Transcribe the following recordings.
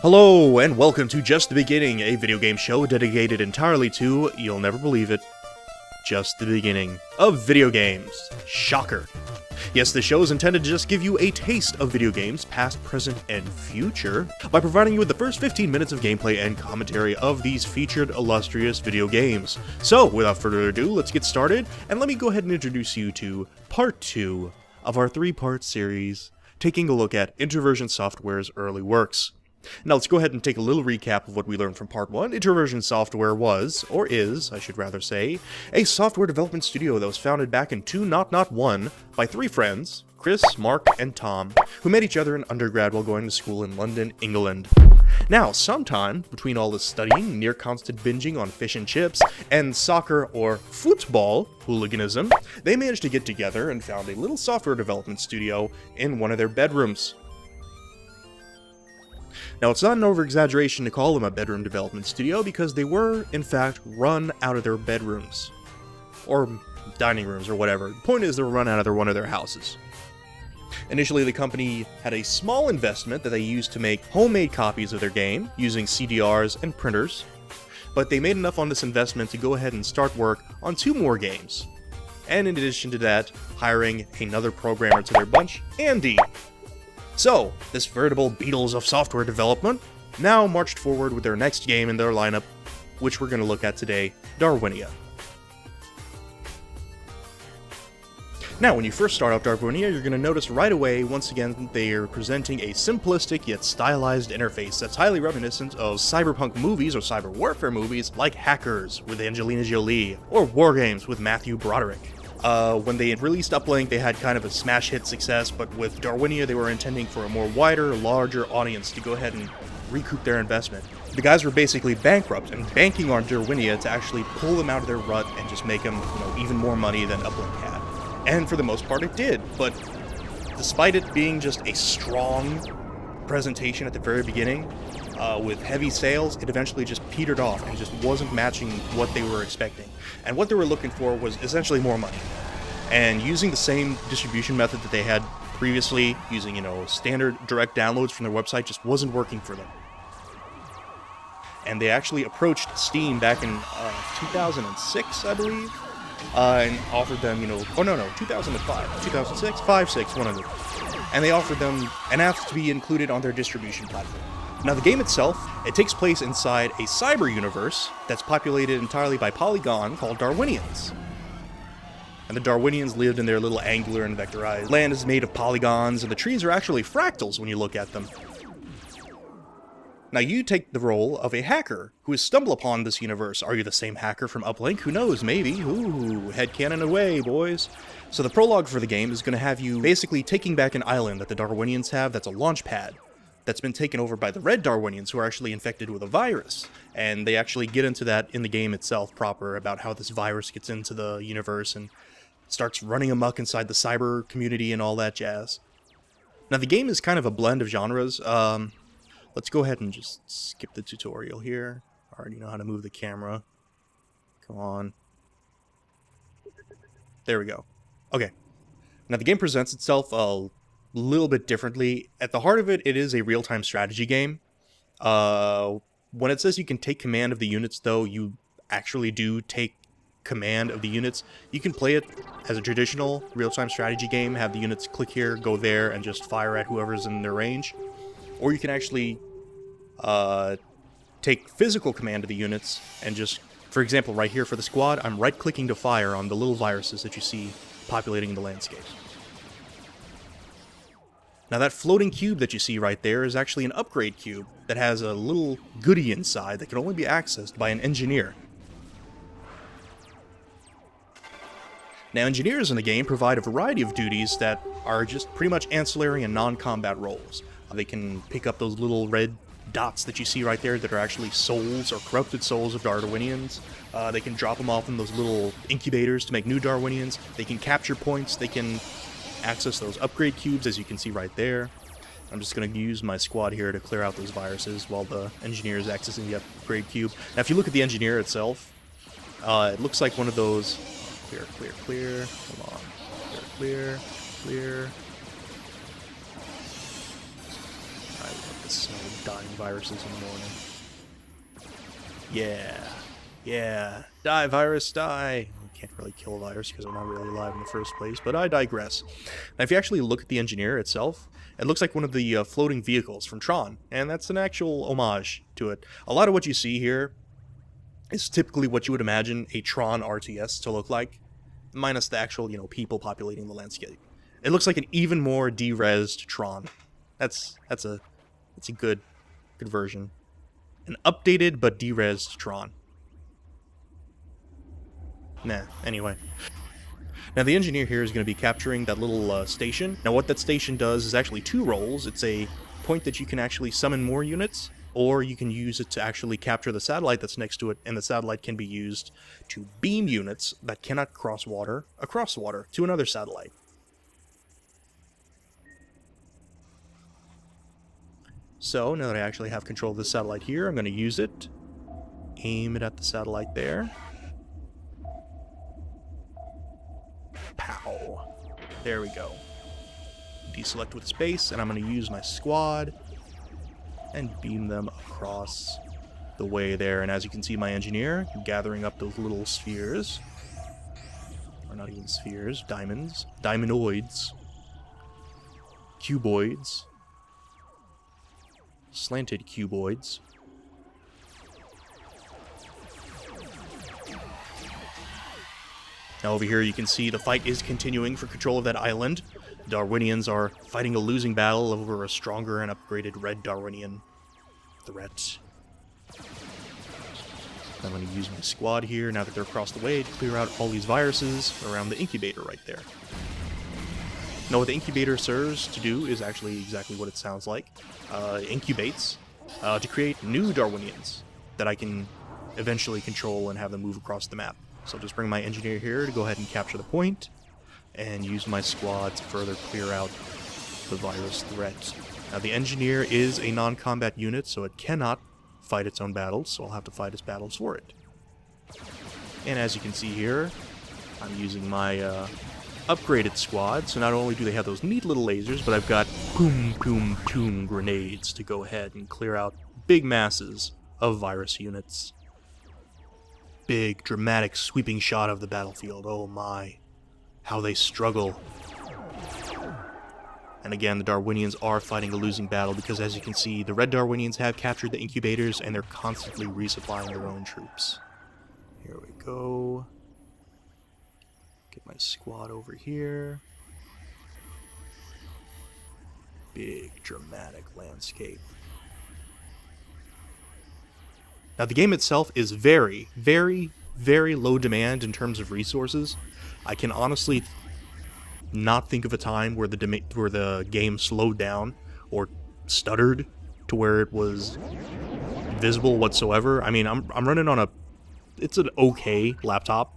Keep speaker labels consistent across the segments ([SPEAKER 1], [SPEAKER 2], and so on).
[SPEAKER 1] Hello, and welcome to Just the Beginning, a video game show dedicated entirely to, you'll never believe it, just the beginning of video games. Shocker. Yes, this show is intended to just give you a taste of video games, past, present, and future, by providing you with the first 15 minutes of gameplay and commentary of these featured illustrious video games. So, without further ado, let's get started, and let me go ahead and introduce you to Part 2 of our 3-part series, taking a look at Introversion Software's early works. Now let's go ahead and take a little recap of what we learned from Part 1. Introversion Software was, or is, I should rather say, a software development studio that was founded back in 2001 by 3 friends, Chris, Mark, and Tom, who met each other in undergrad while going to school in London, England. Now, sometime between all this studying, near constant binging on fish and chips, and soccer or football hooliganism, they managed to get together and found a little software development studio in one of their bedrooms. Now, it's not an over-exaggeration to call them a bedroom development studio because they were, in fact, run out of their bedrooms. Or dining rooms, or whatever. The point is, they were run out of one of their houses. Initially, the company had a small investment that they used to make homemade copies of their game, using CDRs and printers, but they made enough on this investment to go ahead and start work on 2 more games. And in addition to that, hiring another programmer to their bunch, Andy. So, this veritable Beatles of software development now marched forward with their next game in their lineup, which we're going to look at today, Darwinnia. Now, when you first start out Darwinnia, you're going to notice right away, once again, they are presenting a simplistic yet stylized interface that's highly reminiscent of cyberpunk movies or cyber warfare movies like Hackers with Angelina Jolie, or War Games with Matthew Broderick. When they had released Uplink, they had kind of a smash hit success, but with Darwinnia, they were intending for a more wider, larger audience to go ahead and recoup their investment. The guys were basically bankrupt and banking on Darwinnia to actually pull them out of their rut and just make them, even more money than Uplink had. And for the most part, it did. But despite it being just a strong presentation at the very beginning, with heavy sales, it eventually just petered off and just wasn't matching what they were expecting. And what they were looking for was essentially more money. And using the same distribution method that they had previously, using, standard direct downloads from their website, just wasn't working for them. And they actually approached Steam back in 2006, I believe, and offered them, 2005, 2006, 5, 6, one of them. And they offered them an app to be included on their distribution platform. Now, the game itself, it takes place inside a cyber universe that's populated entirely by Polygon called Darwinians. And the Darwinians lived in their little angular and vectorized land is made of polygons, and the trees are actually fractals when you look at them. Now, you take the role of a hacker who has stumbled upon this universe. Are you the same hacker from Uplink? Who knows, maybe. Ooh, headcanon away, boys. So the prologue for the game is going to have you basically taking back an island that the Darwinians have that's a launch pad that's been taken over by the Red Darwinians, who are actually infected with a virus. And they actually get into that in the game itself proper, about how this virus gets into the universe and starts running amok inside the cyber community and all that jazz. Now, the game is kind of a blend of genres. Let's go ahead and just skip the tutorial here. I already know how to move the camera. Come on. There we go. Okay. Now, the game presents itself a little bit differently. At the heart of it, it is a real-time strategy game. When it says you can take command of the units, though, you actually do take command of the units. You can play it as a traditional real-time strategy game, have the units click here, go there, and just fire at whoever's in their range. Or you can actually take physical command of the units and just, for example, right here for the squad, I'm right-clicking to fire on the little viruses that you see populating the landscape. Now, that floating cube that you see right there is actually an upgrade cube that has a little goodie inside that can only be accessed by an engineer. Now, engineers in the game provide a variety of duties that are just pretty much ancillary and non-combat roles. They can pick up those little red dots that you see right there that are actually souls or corrupted souls of Darwinians. They can drop them off in those little incubators to make new Darwinians. They can capture points. They can access those upgrade cubes, as you can see right there. I'm just going to use my squad here to clear out those viruses while the engineer is accessing the upgrade cube. Now, if you look at the engineer itself, it looks like one of those... Clear. Hold on. Clear. The smell of dying viruses in the morning. Yeah. Die, virus, die! You can't really kill a virus because I'm not really alive in the first place, but I digress. Now, if you actually look at the engineer itself, it looks like one of the floating vehicles from Tron, and that's an actual homage to it. A lot of what you see here is typically what you would imagine a Tron RTS to look like, minus the actual, people populating the landscape. It looks like an even more de-resed Tron. That's a good version. An updated but de-resed Tron. Anyway. Now the engineer here is going to be capturing that little station. Now what that station does is actually two roles. It's a point that you can actually summon more units, or you can use it to actually capture the satellite that's next to it, and the satellite can be used to beam units that cannot cross water across water to another satellite. So now that I actually have control of the satellite here, I'm going to use it, aim it at the satellite there. Pow. There we go. Deselect with space, and I'm going to use my squad and beam them across the way there. And as you can see, my engineer gathering up those little spheres. Or not even spheres, diamonds. Diamondoids. Cuboids. Slanted cuboids. Now over here you can see the fight is continuing for control of that island. The Darwinians are fighting a losing battle over a stronger and upgraded red Darwinian threat. I'm going to use my squad here, now that they're across the way, to clear out all these viruses around the incubator right there. Now what the incubator serves to do is actually exactly what it sounds like. It incubates to create new Darwinians that I can eventually control and have them move across the map. So I'll just bring my engineer here to go ahead and capture the point, and use my squad to further clear out the virus threat. Now the engineer is a non-combat unit, so it cannot fight its own battles, so I'll have to fight its battles for it. And as you can see here, I'm using my upgraded squad, so not only do they have those neat little lasers, but I've got boom grenades to go ahead and clear out big masses of virus units. Big, dramatic, sweeping shot of the battlefield. Oh my, how they struggle. And again, the Darwinians are fighting a losing battle because, as you can see, the red Darwinians have captured the incubators and they're constantly resupplying their own troops. Here we go. Get my squad over here. Big, dramatic landscape. Now, the game itself is very, very, very low demand in terms of resources. I can honestly not think of a time where the game slowed down or stuttered to where it was visible whatsoever. I mean, I'm running on it's an okay laptop.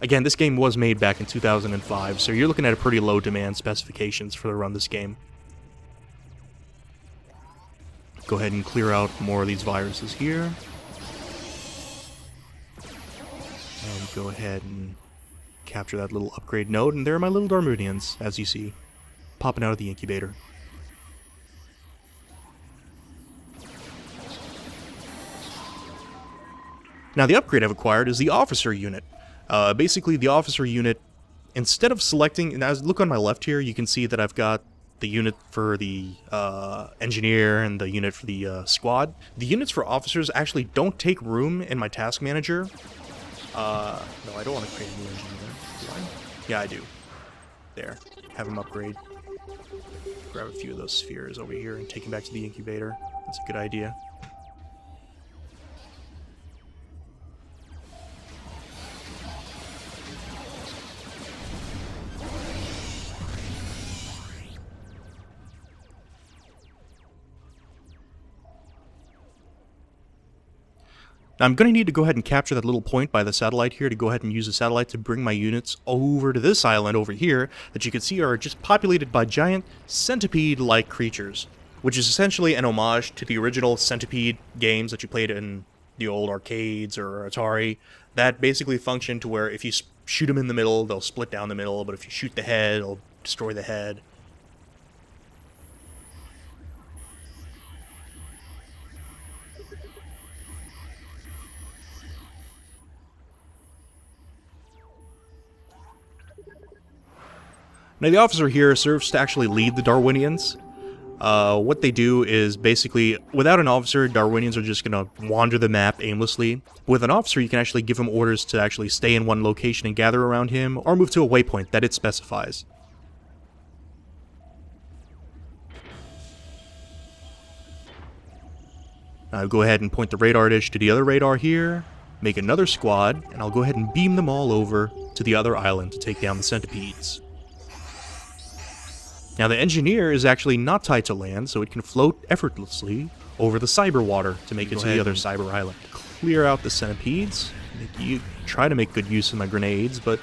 [SPEAKER 1] Again, this game was made back in 2005, so you're looking at a pretty low demand specifications for to run this game. Go ahead and clear out more of these viruses here. And go ahead and capture that little upgrade node, and there are my little Darwinians, as you see, popping out of the incubator. Now the upgrade I've acquired is the officer unit. Basically the officer unit, instead of selecting, and as look on my left here, you can see that I've got the unit for the engineer and the unit for the squad. The units for officers actually don't take room in my task manager. No, I don't want to create a new engineer. Do I? Yeah, I do. There. Have him upgrade. Grab a few of those spheres over here and take him back to the incubator. That's a good idea. Now I'm going to need to go ahead and capture that little point by the satellite here to go ahead and use the satellite to bring my units over to this island over here that you can see are just populated by giant centipede-like creatures, which is essentially an homage to the original Centipede games that you played in the old arcades or Atari that basically function to where if you shoot them in the middle, they'll split down the middle, but if you shoot the head, it'll destroy the head. Now, the officer here serves to actually lead the Darwinians. What they do is basically, without an officer, Darwinians are just going to wander the map aimlessly. With an officer, you can actually give him orders to actually stay in one location and gather around him, or move to a waypoint that it specifies. I'll go ahead and point the radar dish to the other radar here, make another squad, and I'll go ahead and beam them all over to the other island to take down the centipedes. Now, the engineer is actually not tied to land, so it can float effortlessly over the cyber water to make it to the other cyber island. Clear out the centipedes. Try to make good use of my grenades, but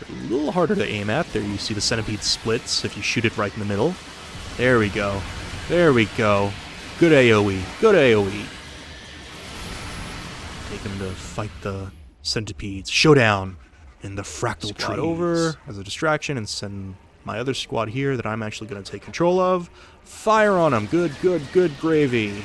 [SPEAKER 1] a little harder to aim at. There you see the centipede splits if you shoot it right in the middle. There we go. There we go. Good AoE. Good AoE. Take him to fight the centipedes. Showdown in the fractal trees. Over as a distraction and send my other squad here that I'm actually going to take control of. Fire on them. Good, good, good gravy.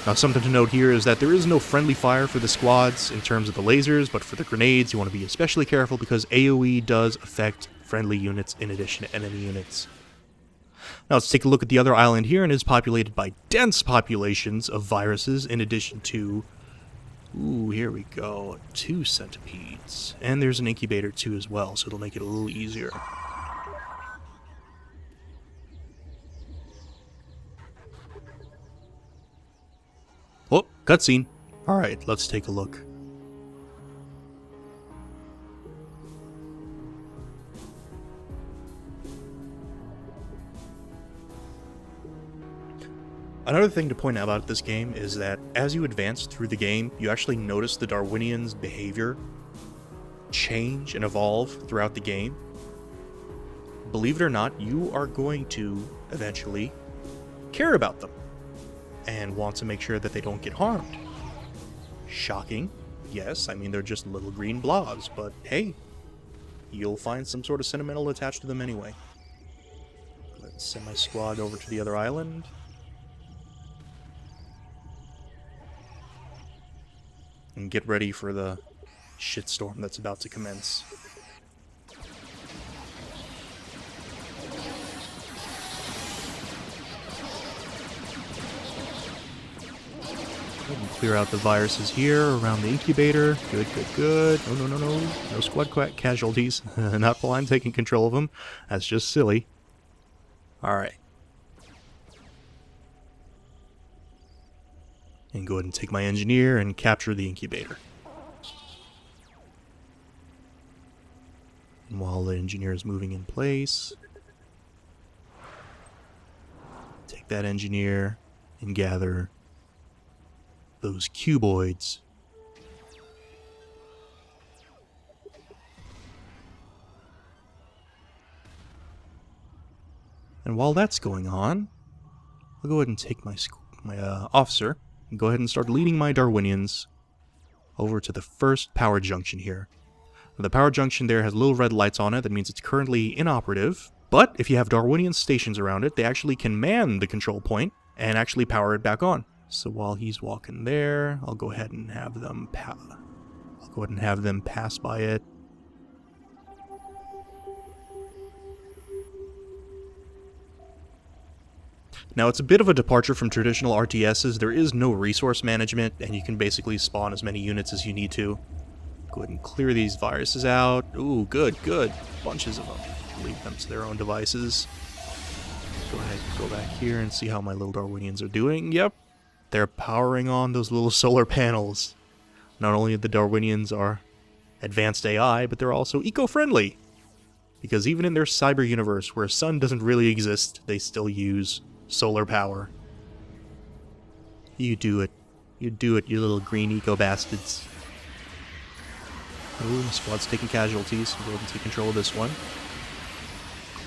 [SPEAKER 1] Now, something to note here is that there is no friendly fire for the squads in terms of the lasers, but for the grenades, you want to be especially careful because AoE does affect friendly units in addition to enemy units. Now, let's take a look at the other island here, and it is populated by dense populations of viruses in addition to... Ooh, here we go. 2 centipedes. And there's an incubator too as well, so it'll make it a little easier. Oh, cutscene. Alright, let's take a look. Another thing to point out about this game is that as you advance through the game, you actually notice the Darwinians' behavior change and evolve throughout the game. Believe it or not, you are going to eventually care about them and want to make sure that they don't get harmed. Shocking, yes, I mean they're just little green blobs, but hey, you'll find some sort of sentimental attached to them anyway. Let's send my squad over to the other island. And get ready for the shitstorm that's about to commence. And clear out the viruses here around the incubator. Good, good, good. No, no, no, no. No squad casualties. Not while I'm taking control of them. That's just silly. Alright. And go ahead and take my engineer and capture the incubator. And while the engineer is moving in place, take that engineer and gather those cuboids. And while that's going on, I'll go ahead and take my officer and go ahead and start leading my Darwinians over to the first power junction here. The power junction there has little red lights on it. That means it's currently inoperative. But if you have Darwinian stations around it, they actually can man the control point and actually power it back on. So while he's walking there, I'll go ahead and have them pass by it. Now, it's a bit of a departure from traditional RTSs. There is no resource management, and you can basically spawn as many units as you need to. Go ahead and clear these viruses out. Ooh, good, good. Bunches of them. Leave them to their own devices. Go ahead and go back here and see how my little Darwinians are doing. Yep, they're powering on those little solar panels. Not only the Darwinians are advanced AI, but they're also eco-friendly. Because even in their cyber universe, where sun doesn't really exist, they still use solar power. You do it. You do it, you little green eco-bastards. Oh, the squad's taking casualties. Go ahead and take control of this one.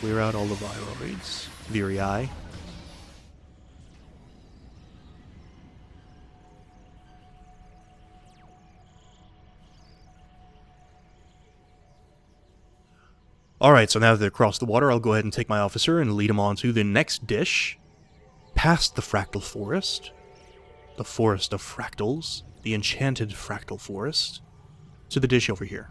[SPEAKER 1] Clear out all the viroids. Virii. Alright, so now that they're across the water, I'll go ahead and take my officer and lead him on to the next dish. Past the fractal forest. The forest of fractals. The enchanted fractal forest. to the dish over here.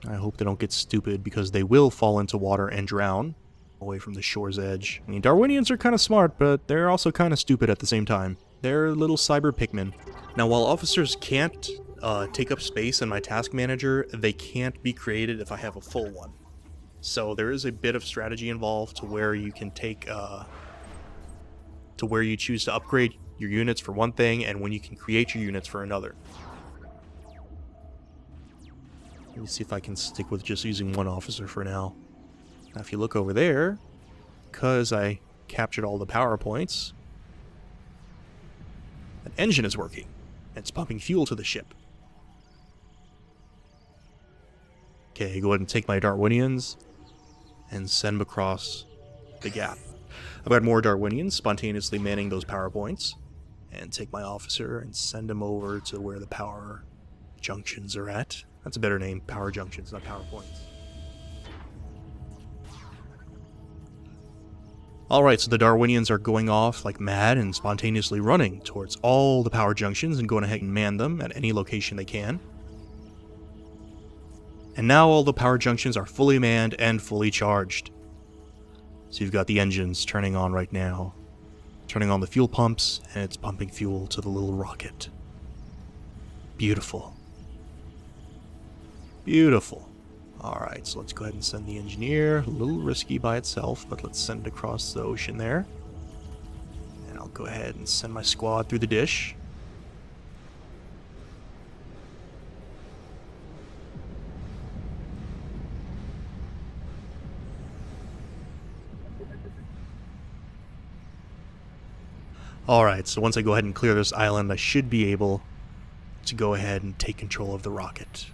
[SPEAKER 1] I hope they don't get stupid, because they will fall into water and drown away from the shore's edge. I mean, Darwinians are kind of smart, but they're also kind of stupid at the same time. They're little cyber Pikmin. Now, while officers can't take up space in my task manager, they can't be created if I have a full one. So there is a bit of strategy involved to where you can take, to where you choose to upgrade your units for one thing, and when you can create your units for another. Let me see if I can stick with just using one officer for now. Now, if you look over there, because I captured all the power points, an engine is working, and it's pumping fuel to the ship. Okay, go ahead and take my Darwinians and send them across the gap. I've got more Darwinians spontaneously manning those power points, and take my officer and send him over to where the power junctions are at. That's a better name, power junctions, not power points. Alright, so the Darwinians are going off like mad and spontaneously running towards all the power junctions and going ahead and man them at any location they can. And now all the power junctions are fully manned and fully charged. So you've got the engines turning on right now, turning on the fuel pumps, and it's pumping fuel to the little rocket. Beautiful. Beautiful. Alright, so let's go ahead and send the engineer. A little risky by itself, but let's send it across the ocean there. And I'll go ahead and send my squad through the dish. Alright, so once I go ahead and clear this island, I should be able to go ahead and take control of the rocket.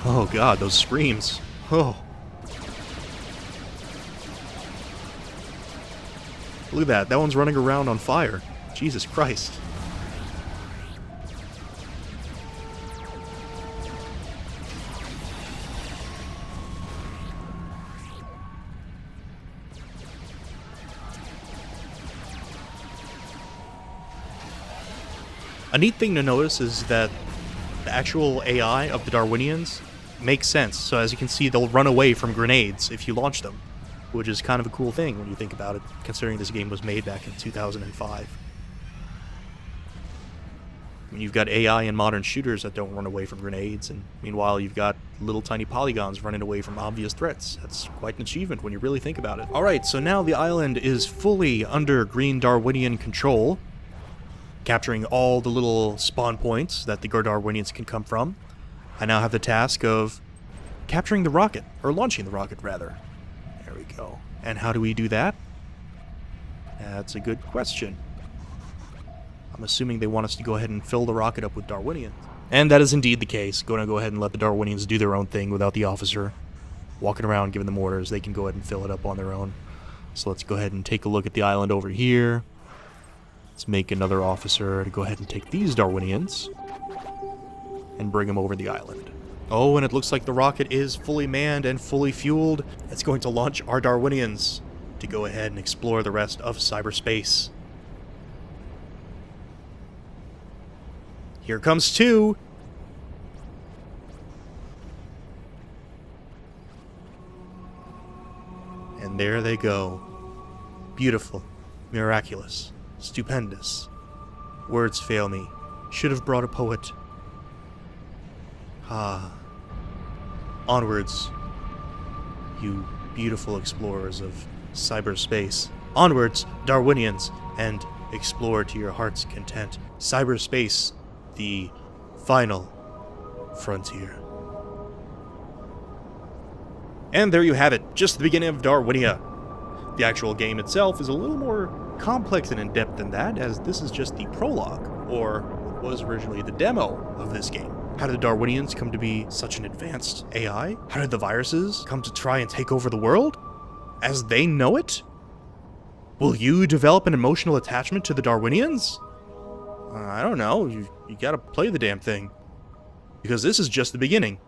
[SPEAKER 1] Oh god, those screams. Oh. Look at that, that one's running around on fire. Jesus Christ. A neat thing to notice is that the actual AI of the Darwinians makes sense. So as you can see, they'll run away from grenades if you launch them, which is kind of a cool thing when you think about it, considering this game was made back in 2005. I mean, you've got AI in modern shooters that don't run away from grenades, and meanwhile you've got little tiny polygons running away from obvious threats. That's quite an achievement when you really think about it. Alright, so now the island is fully under green Darwinian control, capturing all the little spawn points that the Darwinians can come from. I now have the task of capturing the rocket, or launching the rocket rather. There we go. And how do we do that? That's a good question. I'm assuming they want us to go ahead and fill the rocket up with Darwinians. And that is indeed the case. Going to go ahead and let the Darwinians do their own thing without the officer walking around giving them orders. They can go ahead and fill it up on their own. So let's go ahead and take a look at the island over here. Let's make another officer to go ahead and take these Darwinians and bring them over the island. Oh, and it looks like the rocket is fully manned and fully fueled. It's going to launch our Darwinians to go ahead and explore the rest of cyberspace. Here comes two. And there they go. Beautiful, miraculous, stupendous. Words fail me. Should have brought a poet. Ah. Onwards, you beautiful explorers of cyberspace. Onwards, Darwinians, and explore to your heart's content. Cyberspace, the final frontier. And there you have it, just the beginning of Darwinnia. The actual game itself is a little more complex and in-depth than that, as this is just the prologue, or what was originally the demo of this game. How did the Darwinians come to be such an advanced AI? How did the viruses come to try and take over the world as they know it? Will you develop an emotional attachment to the Darwinians? I don't know, you gotta play the damn thing. Because this is just the beginning.